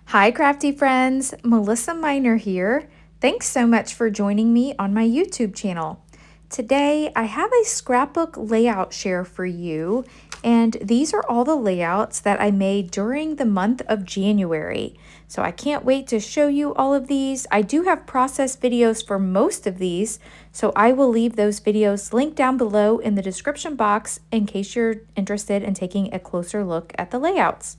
Hi, crafty friends. Melissa Minor here. Thanks so much for joining me on my YouTube channel. Today, I have a scrapbook layout share for you, and these are all the layouts that I made during the month of January. So I can't wait to show you all of these. I do have process videos for most of these, so I will leave those videos linked down below in the description box in case you're interested in taking a closer look at the layouts.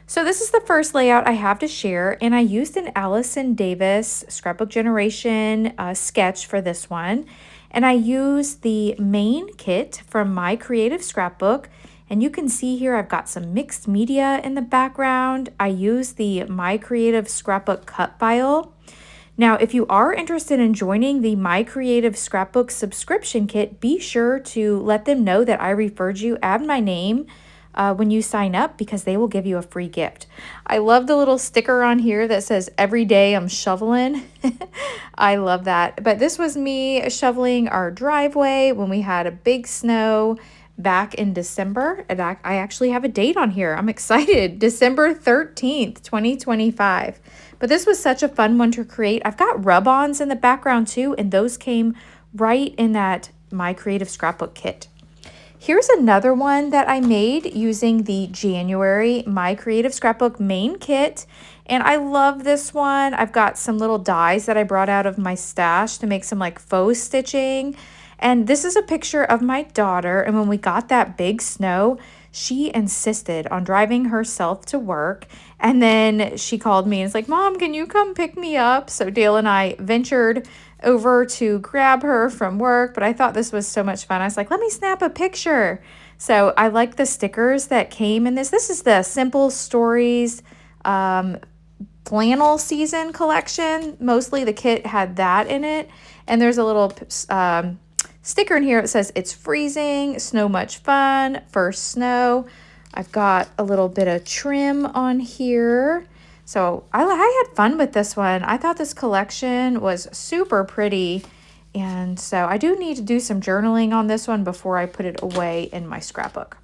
So this is the first layout I have to share, and I used an Allison Davis Scrapbook Generation sketch for this one. And I used the main kit from My Creative Scrapbook. And you can see here I've got some mixed media in the background. I used the My Creative Scrapbook cut file. Now, if you are interested in joining the My Creative Scrapbook subscription kit, be sure to let them know that I referred you, add my name when you sign up, because they will give you a free gift. I love the little sticker on here that says every day I'm shoveling. I love that. But this was me shoveling our driveway when we had a big snow back in December. And I actually have a date on here. I'm excited. December 13th, 2025. But this was such a fun one to create. I've got rub-ons in the background too, and those came right in that My Creative Scrapbook kit. Here's another one that I made using the January My Creative Scrapbook main kit. And I love this one. I've got some little dies that I brought out of my stash to make some like faux stitching. And this is a picture of my daughter. And when we got that big snow, she insisted on driving herself to work. And then she called me and was like, "Mom, can you come pick me up?" So Dale and I ventured over to grab her from work, but I thought this was so much fun. I was like, let me snap a picture. So I like the stickers that came in this. This is the Simple Stories flannel season collection. Mostly the kit had that in it. And there's a little sticker in here. It says, "It's freezing, snow much fun, first snow." I've got a little bit of trim on here. So I had fun with this one. I thought this collection was super pretty. And so I do need to do some journaling on this one before I put it away in my scrapbook.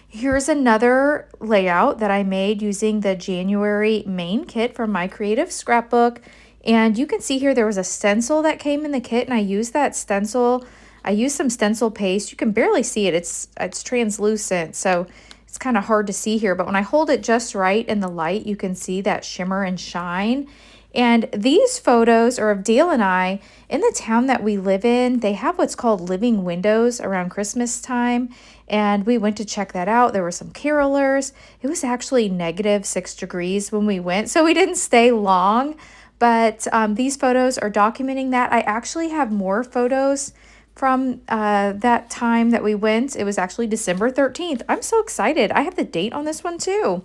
Here's another layout that I made using the January main kit from My Creative Scrapbook. And you can see here there was a stencil that came in the kit, and I used that stencil. I used some stencil paste. You can barely see it. It's translucent, so it's kind of hard to see here, but when I hold it just right in the light, you can see that shimmer and shine. And these photos are of Dale and I in the town that we live in. They have what's called living windows around Christmas time, and we went to check that out. There were some carolers. It was actually -6 degrees when we went, so we didn't stay long, but these photos are documenting that. I actually have more photos from that time that we went. It was actually December 13th. I'm so excited. I have the date on this one too.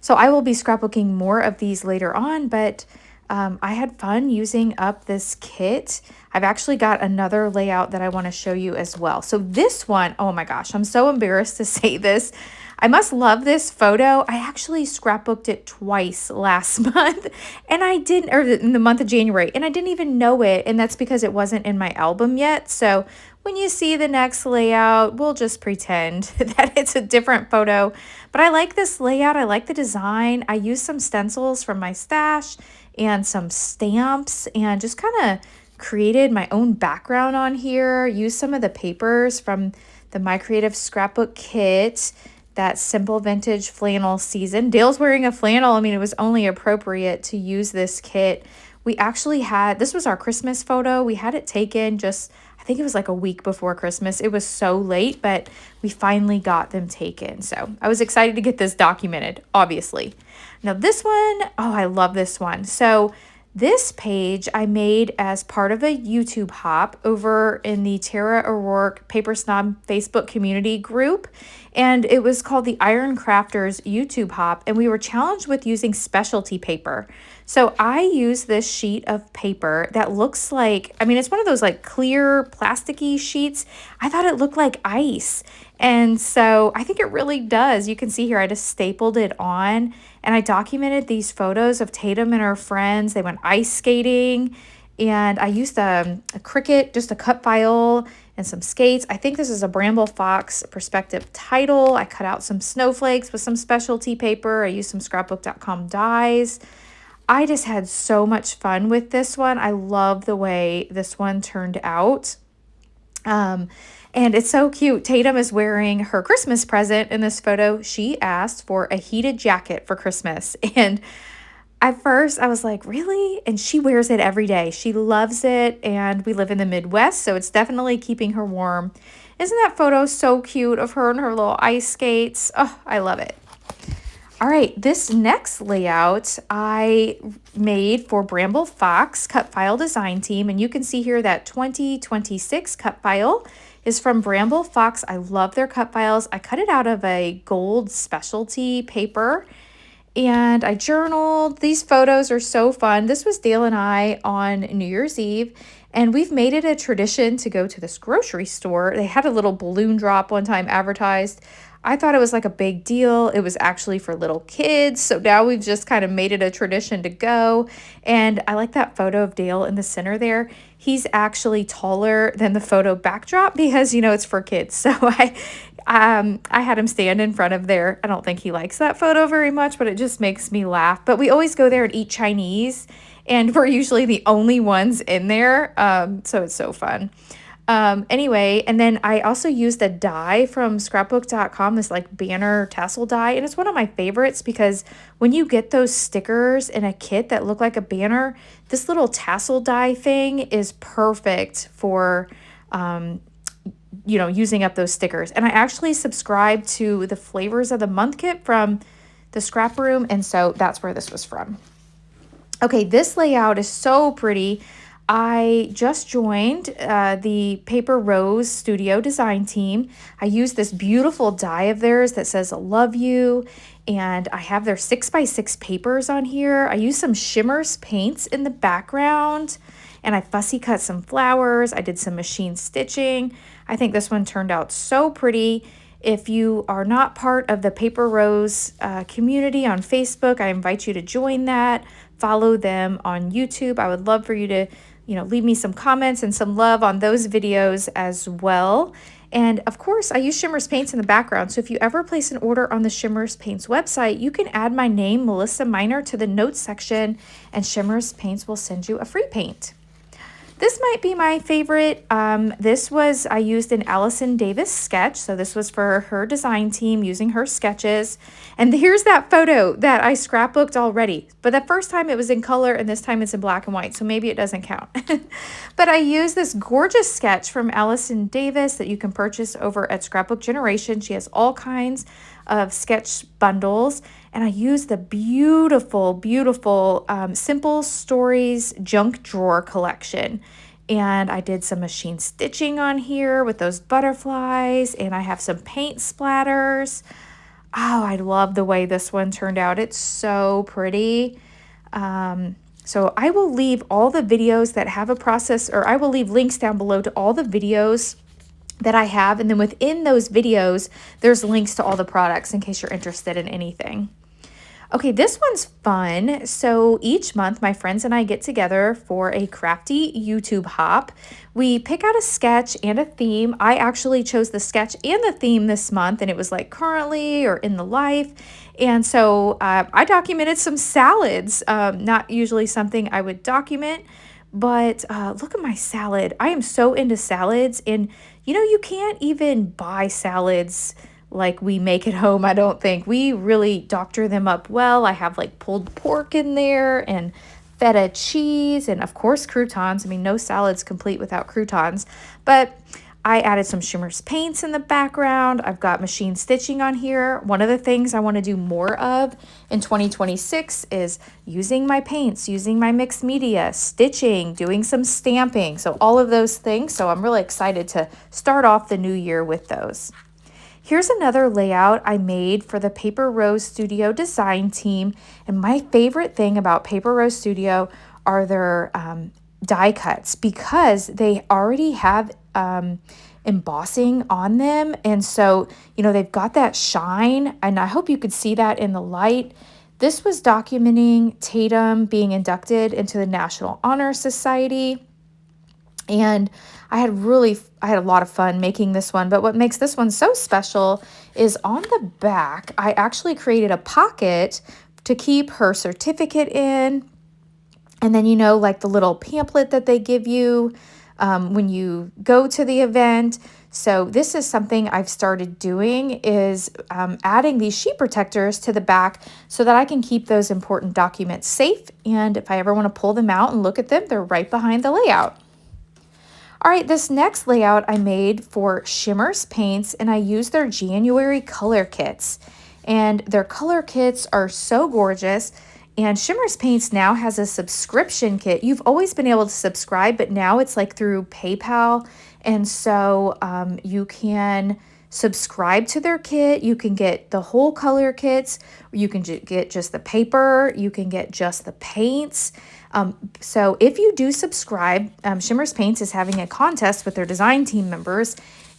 So I will be scrapbooking more of these later on, but I had fun using up this kit. I've actually got another layout that I want to show you as well. So this one, oh my gosh, I'm so embarrassed to say this. I must love this photo. I actually scrapbooked it twice last month, and I didn't, or in the month of January, and I didn't even know it. And that's because it wasn't in my album yet. So when you see the next layout, we'll just pretend that it's a different photo. But I like this layout. I like the design. I used some stencils from my stash and some stamps and just kind of created my own background on here. Used some of the papers from the My Creative Scrapbook kit, that simple vintage flannel season. Dale's wearing a flannel. I mean, it was only appropriate to use this kit. We actually had, this was our Christmas photo. We had it taken just, I think it was like a week before Christmas. It was so late, but we finally got them taken. So I was excited to get this documented, obviously. Now this one, oh, I love this one. So this page I made as part of a YouTube hop over in the Tara O'Rourke Paper Snob Facebook community group. And it was called the Iron Crafters YouTube hop. And we were challenged with using specialty paper. So I used this sheet of paper that looks like, I mean, it's one of those like clear plasticky sheets. I thought it looked like ice. And so I think it really does. You can see here, I just stapled it on, and I documented these photos of Tatum and her friends. They went ice skating, and I used a Cricut, just a cut file, and some skates. I think this is a Bramble Fox perspective title. I cut out some snowflakes with some specialty paper. I used some Scrapbook.com dies. I just had so much fun with this one. I love the way this one turned out. And it's so cute. Tatum is wearing her Christmas present in this photo. She asked for a heated jacket for Christmas. And at first I was like, really? And she wears it every day. She loves it. And we live in the Midwest, so it's definitely keeping her warm. Isn't that photo so cute of her and her little ice skates? Oh, I love it. All right, this next layout I made for Bramble Fox Cut File Design Team, and you can see here that 2026 cut file is from Bramble Fox. I love their cut files. I cut it out of a gold specialty paper, and I journaled. These photos are so fun. This was Dale and I on New Year's Eve, and we've made it a tradition to go to this grocery store. They had a little balloon drop one time advertised. I thought it was like a big deal. It was actually for little kids. So now we've just kind of made it a tradition to go. And I like that photo of Dale in the center there. He's actually taller than the photo backdrop because, you know, it's for kids. So I had him stand in front of there. I don't think he likes that photo very much, but it just makes me laugh. But we always go there and eat Chinese, and we're usually the only ones in there. So it's so fun. Anyway, and then I also used a die from scrapbook.com, this like banner tassel die, and it's one of my favorites because when you get those stickers in a kit that look like a banner, this little tassel die thing is perfect for, you know, using up those stickers. And I actually subscribed to the Flavors of the Month kit from the Scrap Room, and so that's where this was from. Okay, this layout is so pretty. I just joined the Paper Rose Studio design team. I used this beautiful die of theirs that says love you, and I have their 6x6 papers on here. I used some Shimmerz paints in the background, and I fussy cut some flowers. I did some machine stitching. I think this one turned out so pretty. If you are not part of the Paper Rose community on Facebook, I invite you to join that. Follow them on YouTube. I would love for you to, you know, leave me some comments and some love on those videos as well. And of course, I use Shimmerz Paints in the background. So if you ever place an order on the Shimmerz Paints website, you can add my name, Melissa Minor, to the notes section, and Shimmerz Paints will send you a free paint. This might be my favorite. I used an Allison Davis sketch. So this was for her design team using her sketches. And here's that photo that I scrapbooked already. But the first time it was in color and this time it's in black and white. So maybe it doesn't count. But I used this gorgeous sketch from Allison Davis that you can purchase over at Scrapbook Generation. She has all kinds of sketch bundles. And I used the beautiful, beautiful Simple Stories junk drawer collection. And I did some machine stitching on here with those butterflies. And I have some paint splatters. Oh, I love the way this one turned out. It's so pretty. So I will leave all the videos that have a process, or I will leave links down below to all the videos that I have. And then within those videos, there's links to all the products in case you're interested in anything. Okay, this one's fun. So each month, my friends and I get together for a crafty YouTube hop. We pick out a sketch and a theme. I actually chose the sketch and the theme this month, and it was like currently or in the life. And so I documented some salads, not usually something I would document, but look at my salad. I am so into salads, and you know, you can't even buy salads like we make at home, I don't think. We really doctor them up well. I have like pulled pork in there and feta cheese and of course croutons. I mean, no salad's complete without croutons. But I added some Shimmerz paints in the background. I've got machine stitching on here. One of the things I want to do more of in 2026 is using my paints, using my mixed media, stitching, doing some stamping. So all of those things. So I'm really excited to start off the new year with those. Here's another layout I made for the Paper Rose Studio design team. And my favorite thing about Paper Rose Studio are their die cuts, because they already have embossing on them. And so, you know, they've got that shine, and I hope you could see that in the light. This was documenting Tatum being inducted into the National Honor Society. And I had a lot of fun making this one, but what makes this one so special is on the back, I actually created a pocket to keep her certificate in. And then, you know, like the little pamphlet that they give you when you go to the event. So this is something I've started doing, is adding these sheet protectors to the back so that I can keep those important documents safe. And if I ever want to pull them out and look at them, they're right behind the layout. All right, this next layout I made for Shimmerz Paints, and I used their January color kits. And their color kits are so gorgeous. And Shimmerz Paints now has a subscription kit. You've always been able to subscribe, but now it's like through PayPal. And so you can subscribe to their kit. You can get the whole color kits. You can get just the paper. You can get just the paints. So if you do subscribe, Shimmerz Paints is having a contest with their design team members,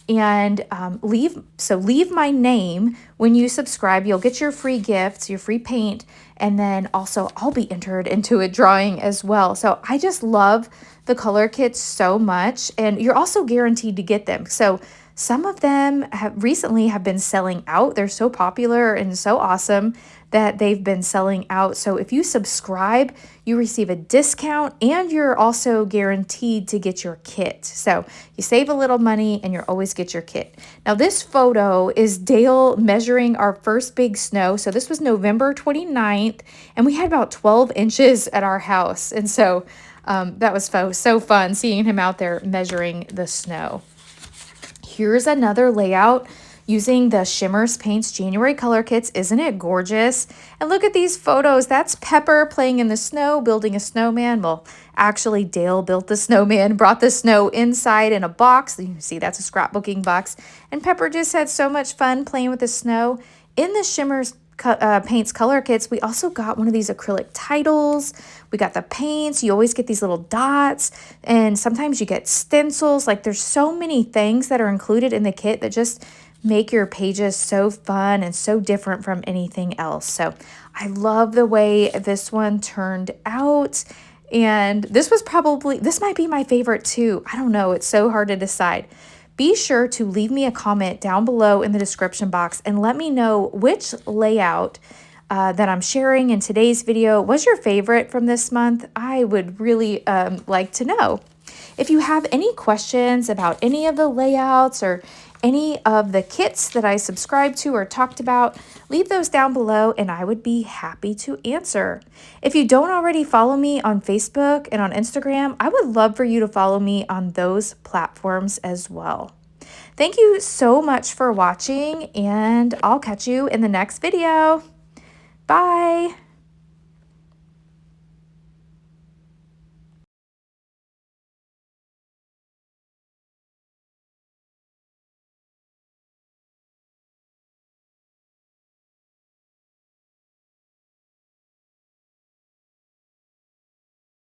and leave my name when you subscribe. You'll get your free gifts, your free paint, and then also I'll be entered into a drawing as well. So I just love the color kits so much, and you're also guaranteed to get them. So some of them recently have been selling out. They're so popular and so awesome that they've been selling out. So if you subscribe, you receive a discount, and you're also guaranteed to get your kit. So you save a little money and you always get your kit. Now this photo is Dale measuring our first big snow. So this was November 29th, and we had about 12 inches at our house. And so that was so fun seeing him out there measuring the snow. Here's another layout using the Shimmerz Paints January color kits. Isn't it gorgeous? And look at these photos. That's Pepper playing in the snow, building a snowman. Well, actually, Dale built the snowman, brought the snow inside in a box. You can see that's a scrapbooking box. And Pepper just had so much fun playing with the snow. In the Shimmerz Paints color kits, we also got one of these acrylic titles. We got the paints. You always get these little dots, and sometimes you get stencils. Like, there's so many things that are included in the kit that just make your pages so fun and so different from anything else. So I love the way this one turned out, and this might be my favorite too. I don't know, it's so hard to decide. Be sure to leave me a comment down below in the description box and let me know which layout that I'm sharing in today's video was your favorite from this month. I would really like to know. If you have any questions about any of the layouts or any of the kits that I subscribed to or talked about, leave those down below and I would be happy to answer. If you don't already follow me on Facebook and on Instagram, I would love for you to follow me on those platforms as well. Thank you so much for watching, and I'll catch you in the next video. Bye.